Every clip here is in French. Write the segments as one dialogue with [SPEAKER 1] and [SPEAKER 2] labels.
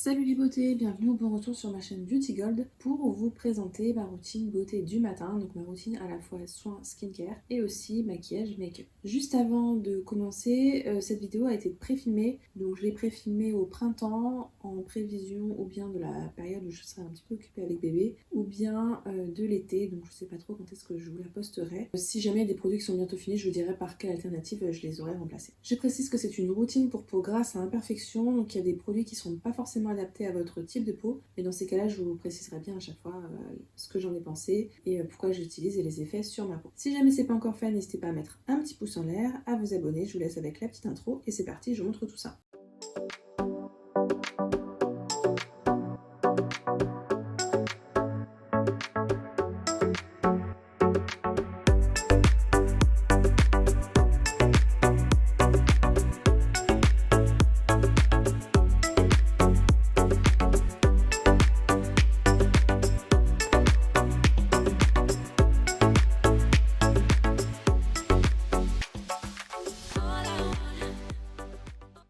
[SPEAKER 1] Salut les beautés, bienvenue au bon retour sur ma chaîne Beauty Gold pour vous présenter ma routine beauté du matin, donc ma routine à la fois soins skincare et aussi maquillage make-up. Juste avant de commencer, cette vidéo a été pré-filmée, donc je l'ai pré-filmée au printemps en prévision ou bien de la période où je serai un petit peu occupée avec bébé ou bien de l'été, donc je sais pas trop quand est-ce que je vous la posterai. Si jamais il y a des produits qui sont bientôt finis, je vous dirai par quelle alternative je les aurais remplacés. Je précise que c'est une routine pour peau grasse à imperfection, donc il y a des produits qui sont pas forcément adapté à votre type de peau, et dans ces cas là je vous préciserai bien à chaque fois ce que j'en ai pensé et pourquoi j'utilise et les effets sur ma peau. Si jamais c'est pas encore fait, n'hésitez pas à mettre un petit pouce en l'air, à vous abonner. Je vous laisse avec la petite intro et c'est parti, je vous montre tout ça.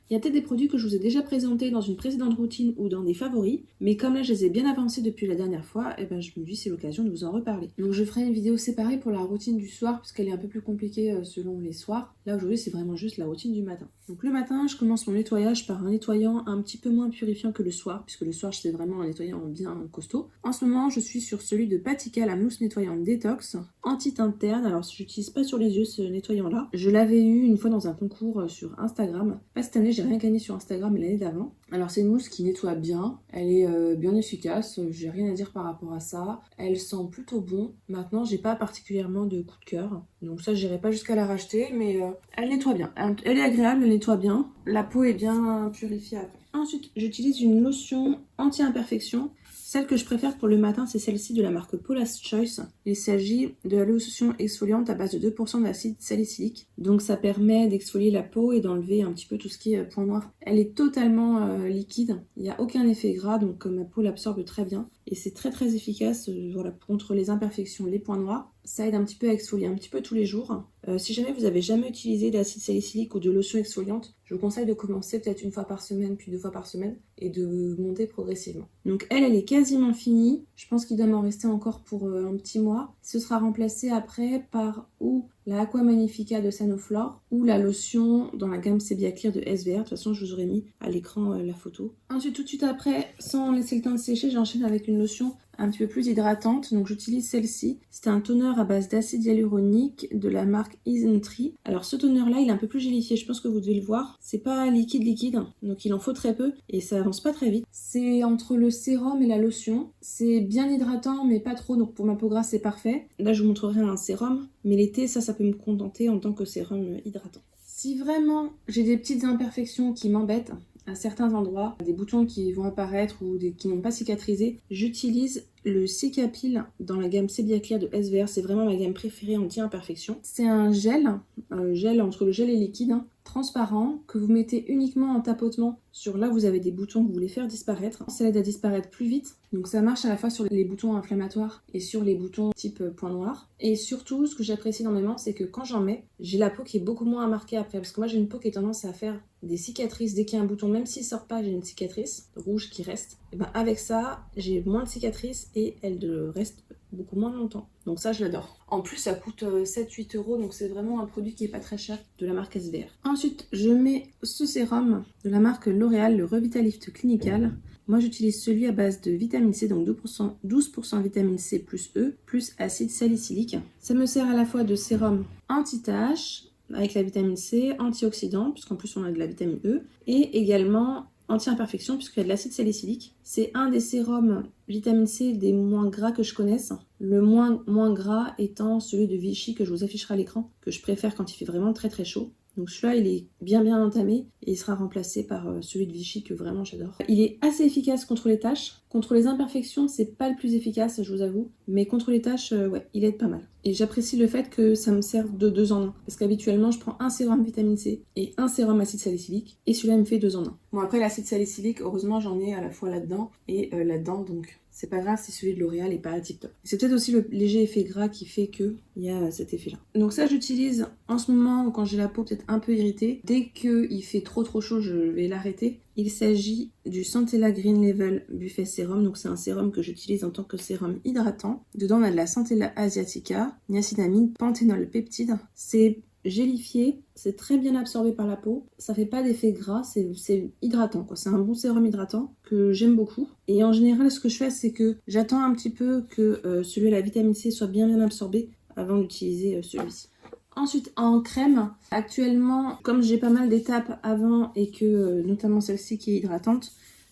[SPEAKER 1] Il y a peut-être des produits que je vous ai déjà présentés dans une précédente routine ou dans des favoris, mais comme là je les ai bien avancés depuis la dernière fois, et ben je me dis c'est l'occasion de vous en reparler. Donc je ferai une vidéo séparée pour la routine du soir, puisqu'elle est un peu plus compliquée selon les soirs. Là aujourd'hui c'est vraiment juste la routine du matin. Donc le matin je commence mon nettoyage par un nettoyant un petit peu moins purifiant que le soir, puisque le soir c'est vraiment un nettoyant bien costaud. En ce moment je suis sur celui de Patika, la mousse nettoyante détox, anti-teinte terne. Alors je n'utilise pas sur les yeux ce nettoyant là. Je l'avais eu une fois dans un concours sur Instagram. Pas cette année, j'ai rien gagné sur Instagram l'année d'avant. Alors c'est une mousse qui nettoie bien, elle est bien efficace, j'ai rien à dire par rapport à ça. Elle sent plutôt bon. Maintenant j'ai pas particulièrement de coup de cœur, donc ça j'irai pas jusqu'à la racheter, mais elle nettoie bien. Elle est agréable, elle nettoie bien. La peau est bien purifiée après. Ensuite j'utilise une lotion anti-imperfection. Celle que je préfère pour le matin, c'est celle-ci de la marque Paula's Choice. Il s'agit de la lotion exfoliante à base de 2% d'acide salicylique. Donc ça permet d'exfolier la peau et d'enlever un petit peu tout ce qui est point noir. Elle est totalement liquide, il n'y a aucun effet gras, donc ma peau l'absorbe très bien. Et c'est très efficace voilà, contre les imperfections, les points noirs. Ça aide un petit peu à exfolier un petit peu tous les jours. Si jamais vous n'avez jamais utilisé d'acide salicylique ou de lotion exfoliante, je vous conseille de commencer peut-être une fois par semaine, puis 2 fois par semaine, et de monter progressivement. Donc elle est quasiment finie. Je pense qu'il doit m'en rester encore pour un petit mois. Ce sera remplacé après par ou la Aqua Magnifica de Sanoflore ou la lotion dans la gamme Sebia Clear de SVR. De toute façon, je vous aurais mis à l'écran la photo. Ensuite, tout de suite après, sans laisser le temps de sécher, j'enchaîne avec une lotion un petit peu plus hydratante. Donc j'utilise celle-ci. C'est un toner à base d'acide hyaluronique de la marque Isntree. Alors ce toner-là, il est un peu plus gélifié. Je pense que vous devez le voir. C'est pas liquide, donc il en faut très peu et ça avance pas très vite. C'est entre le sérum et la lotion. C'est bien hydratant, mais pas trop. Donc pour ma peau grasse, c'est parfait. Là, je vous montrerai un sérum. Mais l'été, ça peut me contenter en tant que sérum hydratant. Si vraiment j'ai des petites imperfections qui m'embêtent à certains endroits, des boutons qui vont apparaître ou qui n'ont pas cicatrisé, j'utilise le Cicapil dans la gamme Sebia Clear de SVR. C'est vraiment ma gamme préférée anti-imperfection. C'est un gel entre le gel et le liquide, transparent, que vous mettez uniquement en tapotement sur là où vous avez des boutons que vous voulez faire disparaître. Ça aide à disparaître plus vite. Donc ça marche à la fois sur les boutons inflammatoires et sur les boutons type point noir. Et surtout, ce que j'apprécie énormément, c'est que quand j'en mets, j'ai la peau qui est beaucoup moins marquée après. Parce que moi, j'ai une peau qui a tendance à faire des cicatrices. Dès qu'il y a un bouton, même s'il sort pas, j'ai une cicatrice rouge qui reste. Et ben avec ça, j'ai moins de cicatrices et elle reste beaucoup moins longtemps. Donc ça, je l'adore. En plus, ça coûte 7-8 €, donc c'est vraiment un produit qui est pas très cher de la marque SVR. Ensuite, je mets ce sérum de la marque L'Oréal, le Revitalift Clinical. Moi, j'utilise celui à base de vitamine C, donc 12% vitamine C plus E, plus acide salicylique. Ça me sert à la fois de sérum anti-tache, avec la vitamine C, antioxydant, puisqu'en plus on a de la vitamine E, et également anti-imperfection, puisqu'il y a de l'acide salicylique. C'est un des sérums vitamine C des moins gras que je connaisse. Le moins gras étant celui de Vichy que je vous afficherai à l'écran, que je préfère quand il fait vraiment très chaud. Donc celui-là, il est bien entamé et il sera remplacé par celui de Vichy que vraiment j'adore. Il est assez efficace contre les taches. Contre les imperfections, c'est pas le plus efficace, je vous avoue. Mais contre les taches, ouais, il aide pas mal. Et j'apprécie le fait que ça me serve de 2 en 1. Parce qu'habituellement, je prends un sérum vitamine C et un sérum acide salicylique. Et celui-là, il me fait 2 en 1. Bon, après, l'acide salicylique, heureusement, j'en ai à la fois là-dedans et là-dedans. Donc, c'est pas grave si celui de L'Oréal est pas tip top. C'est peut-être aussi le léger effet gras qui fait qu'il y a cet effet-là. Donc ça, j'utilise en ce moment quand j'ai la peau peut-être un peu irritée. Dès qu'il fait trop chaud, je vais l'arrêter. Il s'agit du Centella Green Level Buffet Sérum. Donc c'est un sérum que j'utilise en tant que sérum hydratant. Dedans on a de la Centella asiatica, niacinamide, panthénol, peptide. C'est gélifié, c'est très bien absorbé par la peau, ça fait pas d'effet gras, c'est hydratant quoi. C'est un bon sérum hydratant que j'aime beaucoup. Et en général ce que je fais c'est que j'attends un petit peu que celui à la vitamine C soit bien absorbé avant d'utiliser celui-ci. Ensuite en crème, actuellement comme j'ai pas mal d'étapes avant et que notamment celle-ci qui est hydratante,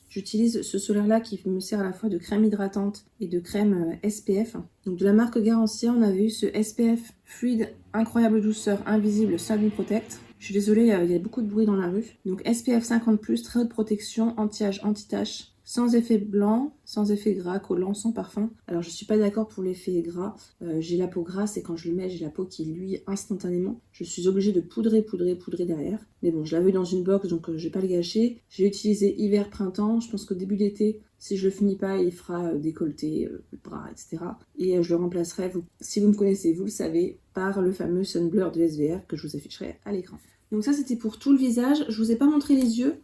[SPEAKER 1] j'utilise ce solaire là qui me sert à la fois de crème hydratante et de crème SPF. Donc de la marque Garancia, on avait eu ce SPF fluide, incroyable douceur, invisible, Sun Protect. Je suis désolée, il y a beaucoup de bruit dans la rue. Donc SPF 50+, très haute protection, anti-âge, anti-tache. Sans effet blanc, sans effet gras, collant, sans parfum. Alors je suis pas d'accord pour l'effet gras. J'ai la peau grasse et quand je le mets, j'ai la peau qui luit instantanément. Je suis obligée de poudrer derrière. Mais bon, je l'avais dans une box donc je vais pas le gâcher. J'ai utilisé hiver-printemps. Je pense qu'au début d'été, si je le finis pas, il fera décolleté, bras, etc. Et je le remplacerai, si vous me connaissez, vous le savez, par le fameux Sun Blur de SVR que je vous afficherai à l'écran. Donc ça c'était pour tout le visage. Je vous ai pas montré les yeux.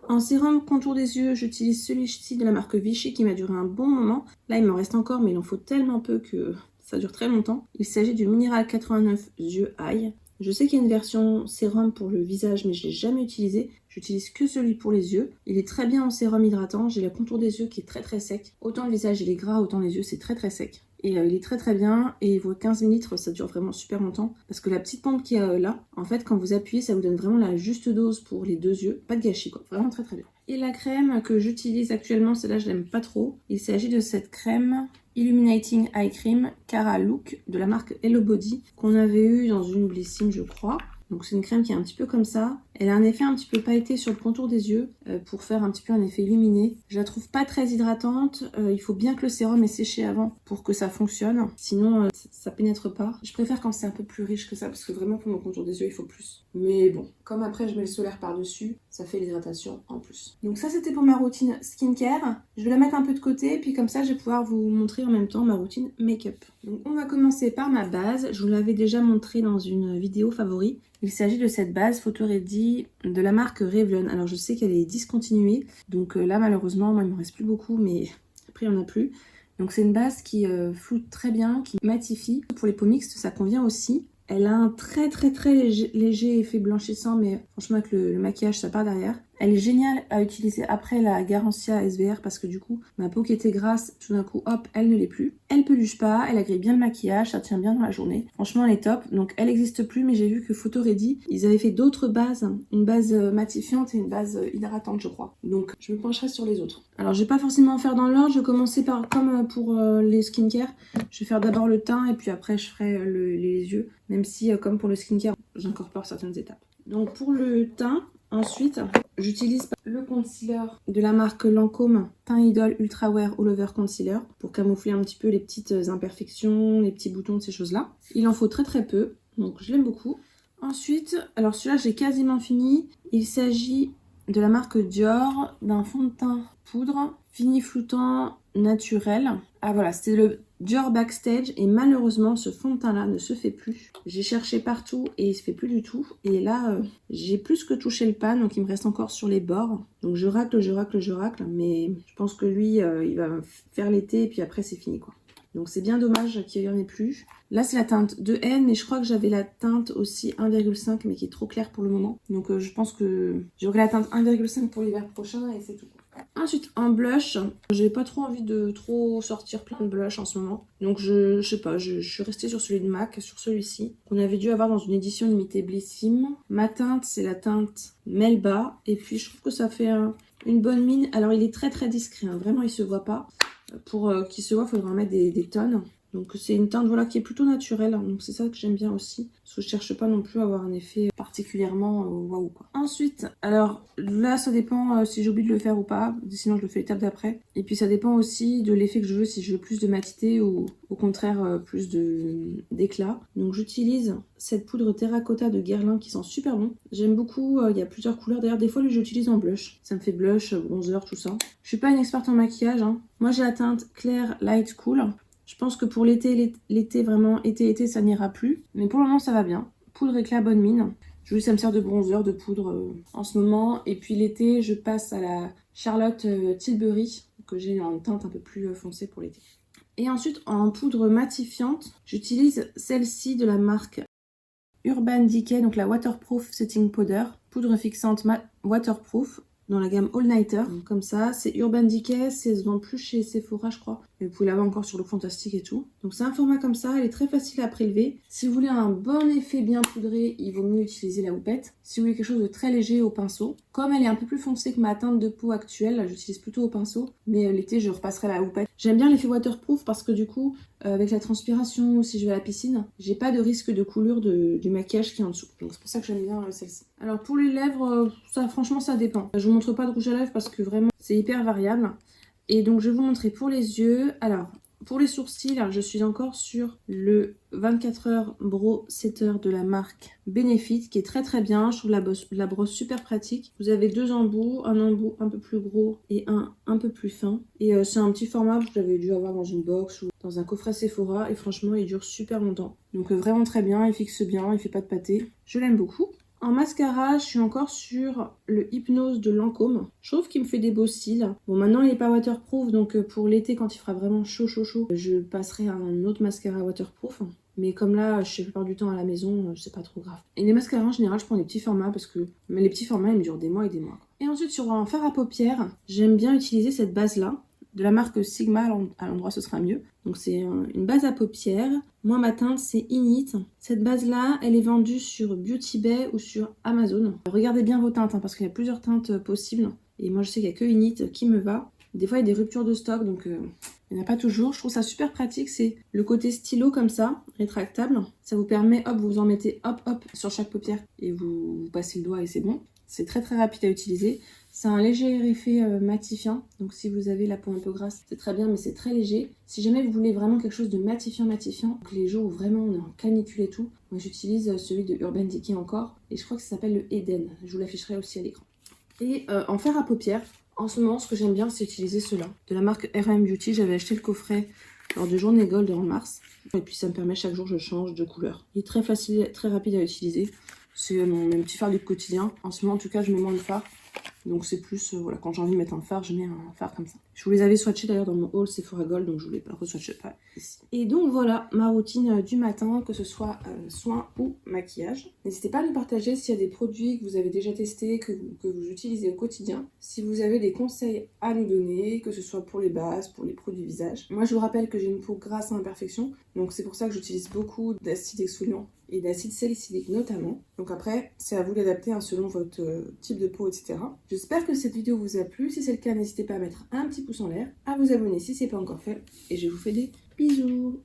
[SPEAKER 1] En sérum contour des yeux, j'utilise celui-ci de la marque Vichy qui m'a duré un bon moment. Là, il m'en reste encore, mais il en faut tellement peu que ça dure très longtemps. Il s'agit du Mineral 89 Yeux Eye. Je sais qu'il y a une version sérum pour le visage, mais je ne l'ai jamais utilisé. J'utilise que celui pour les yeux. Il est très bien en sérum hydratant. J'ai le contour des yeux qui est très sec. Autant le visage il est gras, autant les yeux c'est très sec. Et il est très bien et il vaut 15 ml, ça dure vraiment super longtemps. Parce que la petite pompe qui est là, en fait quand vous appuyez ça vous donne vraiment la juste dose pour les deux yeux. Pas de gâchis quoi, vraiment très bien. Et la crème que j'utilise actuellement, celle-là je l'aime pas trop. Il s'agit de cette crème Illuminating Eye Cream Cara Look de la marque Hello Body qu'on avait eu dans une Blissime je crois. Donc c'est une crème qui est un petit peu comme ça. Elle a un effet un petit peu pailleté sur le contour des yeux pour faire un petit peu un effet illuminé. Je la trouve pas très hydratante. Il faut bien que le sérum ait séché avant pour que ça fonctionne. Sinon ça pénètre pas. Je préfère quand c'est un peu plus riche que ça parce que vraiment pour mon contour des yeux il faut plus. Mais bon, comme après je mets le solaire par dessus, ça fait l'hydratation en plus. Donc ça c'était pour ma routine skincare. Je vais la mettre un peu de côté puis comme ça je vais pouvoir vous montrer en même temps ma routine make-up. Donc on va commencer par ma base. Je vous l'avais déjà montré dans une vidéo favori. Il s'agit de cette base Photo Ready de la marque Revlon. Alors je sais qu'elle est discontinuée, donc là malheureusement moi il me reste plus beaucoup, mais après il n'y en a plus. Donc c'est une base qui floute très bien, qui matifie. Pour les peaux mixtes ça convient aussi. Elle a un très léger effet blanchissant, mais franchement avec le maquillage ça part derrière. Elle est géniale à utiliser après la Garancia SVR parce que du coup ma peau qui était grasse, tout d'un coup hop elle ne l'est plus. Elle peluche pas, elle agrée bien le maquillage, ça tient bien dans la journée. Franchement elle est top. Donc elle n'existe plus mais j'ai vu que Photo Ready ils avaient fait d'autres bases, une base matifiante et une base hydratante je crois. Donc je me pencherai sur les autres. Alors je vais pas forcément en faire dans l'ordre, je vais commencer par comme pour les skincare. Je vais faire d'abord le teint et puis après je ferai les yeux. Même si comme pour le skincare j'incorpore certaines étapes. Donc pour le teint, ensuite, j'utilise le concealer de la marque Lancôme Teint Idol Ultra Wear All Over Concealer pour camoufler un petit peu les petites imperfections, les petits boutons, ces choses-là. Il en faut très peu, donc je l'aime beaucoup. Ensuite, alors celui-là j'ai quasiment fini. Il s'agit de la marque Dior, d'un fond de teint poudre, fini floutant naturel. Ah voilà, c'était le Dior Backstage et malheureusement ce fond de teint là ne se fait plus. J'ai cherché partout et il se fait plus du tout. Et là j'ai plus que touché le pan donc il me reste encore sur les bords. Donc je racle mais je pense que lui il va faire l'été et puis après c'est fini quoi. Donc c'est bien dommage qu'il n'y en ait plus. Là c'est la teinte 2N mais je crois que j'avais la teinte aussi 1,5 mais qui est trop claire pour le moment. Donc je pense que j'aurai la teinte 1,5 pour l'hiver prochain et c'est tout. Ensuite en blush, j'ai pas trop envie de trop sortir plein de blush en ce moment. Donc je sais pas, je suis restée sur celui de MAC, sur celui-ci. Qu'on avait dû avoir dans une édition limitée Blissime. Ma teinte c'est la teinte Melba. Et puis je trouve que ça fait une bonne mine. Alors il est très discret, hein. Vraiment il se voit pas. Pour qu'il se voit, il faudra en mettre des tonnes. Donc c'est une teinte voilà, qui est plutôt naturelle, donc c'est ça que j'aime bien aussi. Parce que je cherche pas non plus à avoir un effet particulièrement waouh quoi. Ensuite, alors là ça dépend si j'ai oublié de le faire ou pas, sinon je le fais l'étape d'après. Et puis ça dépend aussi de l'effet que je veux, si je veux plus de matité ou au contraire plus d'éclat. Donc j'utilise cette poudre terracotta de Guerlain qui sent super bon. J'aime beaucoup, il y a plusieurs couleurs. D'ailleurs des fois j'utilise en blush, ça me fait blush, bronzer, tout ça. Je suis pas une experte en maquillage, hein. Moi j'ai la teinte claire light cool. Je pense que pour l'été vraiment, été, ça n'ira plus. Mais pour le moment, ça va bien. Poudre éclat, bonne mine. Oui, ça me sert de bronzer, de poudre en ce moment. Et puis l'été, je passe à la Charlotte Tilbury, que j'ai en teinte un peu plus foncée pour l'été. Et ensuite, en poudre matifiante, j'utilise celle-ci de la marque Urban Decay, donc la Waterproof Setting Powder. Poudre fixante waterproof dans la gamme All Nighter. Donc, comme ça, c'est Urban Decay, ça se vend plus chez Sephora, je crois. Mais vous pouvez l'avoir encore sur Look Fantastic et tout. Donc c'est un format comme ça, elle est très facile à prélever. Si vous voulez un bon effet bien poudré, il vaut mieux utiliser la houppette. Si vous voulez quelque chose de très léger, au pinceau. Comme elle est un peu plus foncée que ma teinte de peau actuelle, là j'utilise plutôt au pinceau. Mais l'été, je repasserai la houppette. J'aime bien l'effet waterproof parce que du coup, avec la transpiration ou si je vais à la piscine, j'ai pas de risque de coulure du maquillage qui est en dessous. Donc c'est pour ça que j'aime bien celle-ci. Alors pour les lèvres, ça franchement ça dépend. Je vous montre pas de rouge à lèvres parce que vraiment c'est hyper variable. Et donc je vais vous montrer pour les yeux. Alors pour les sourcils, je suis encore sur le 24h Brow Setter de la marque Benefit qui est très très bien. Je trouve la brosse super pratique. Vous avez deux embouts, un embout un peu plus gros et un peu plus fin. Et c'est un petit format que j'avais dû avoir dans une box ou dans un coffret Sephora. Et franchement, il dure super longtemps. Donc vraiment très bien, il fixe bien, il fait pas de pâté. Je l'aime beaucoup. En mascara, je suis encore sur le Hypnose de Lancôme. Je trouve qu'il me fait des beaux cils. Bon, maintenant il n'est pas waterproof, donc pour l'été, quand il fera vraiment chaud, je passerai à un autre mascara waterproof. Mais comme là, je suis la plupart du temps à la maison, c'est pas trop grave. Et les mascaras, en général, je prends des petits formats parce que les petits formats, ils me durent des mois et des mois. Et ensuite, sur un fard à paupières, j'aime bien utiliser cette base-là. De la marque Sigma, à l'endroit ce sera mieux. Donc c'est une base à paupières. Moi ma teinte c'est Init. Cette base là elle est vendue sur Beauty Bay ou sur Amazon. Regardez bien vos teintes parce qu'il y a plusieurs teintes possibles. Et moi je sais qu'il n'y a que Init qui me va. Des fois il y a des ruptures de stock donc il n'y en a pas toujours. Je trouve ça super pratique. C'est le côté stylo comme ça, rétractable. Ça vous permet, hop, vous en mettez hop sur chaque paupière et vous passez le doigt et c'est bon. C'est très très rapide à utiliser. C'est un léger effet matifiant, donc si vous avez la peau un peu grasse, c'est très bien, mais c'est très léger. Si jamais vous voulez vraiment quelque chose de matifiant, donc les jours où vraiment on est en canicule et tout, moi j'utilise celui de Urban Decay encore, et je crois que ça s'appelle le Eden. Je vous l'afficherai aussi à l'écran. Et en fard à paupières, en ce moment, ce que j'aime bien, c'est utiliser ceux-là. De la marque RM Beauty, j'avais acheté le coffret lors de Journée Gold en mars, et puis ça me permet chaque jour je change de couleur. Il est très facile, très rapide à utiliser. C'est mon petit fard du quotidien. En ce moment, en tout cas, je mets moins de fard. Donc c'est plus, voilà, quand j'ai envie de mettre un fard, je mets un fard comme ça. Je vous les avais swatchés d'ailleurs dans mon haul Sephora Gold, donc je ne vous les re-swatcher pas ici. Et donc voilà, ma routine du matin, que ce soit soin ou maquillage. N'hésitez pas à nous partager s'il y a des produits que vous avez déjà testés, que vous utilisez au quotidien. Si vous avez des conseils à nous donner, que ce soit pour les bases, pour les produits visage. Moi je vous rappelle que j'ai une peau grasse à imperfection, donc c'est pour ça que j'utilise beaucoup d'acide exfoliant et d'acide salicylique notamment. Donc après, c'est à vous d'adapter selon votre type de peau, etc. J'espère que cette vidéo vous a plu. Si c'est le cas, n'hésitez pas à mettre un petit pouce en l'air, à vous abonner si ce n'est pas encore fait. Et je vous fais des bisous.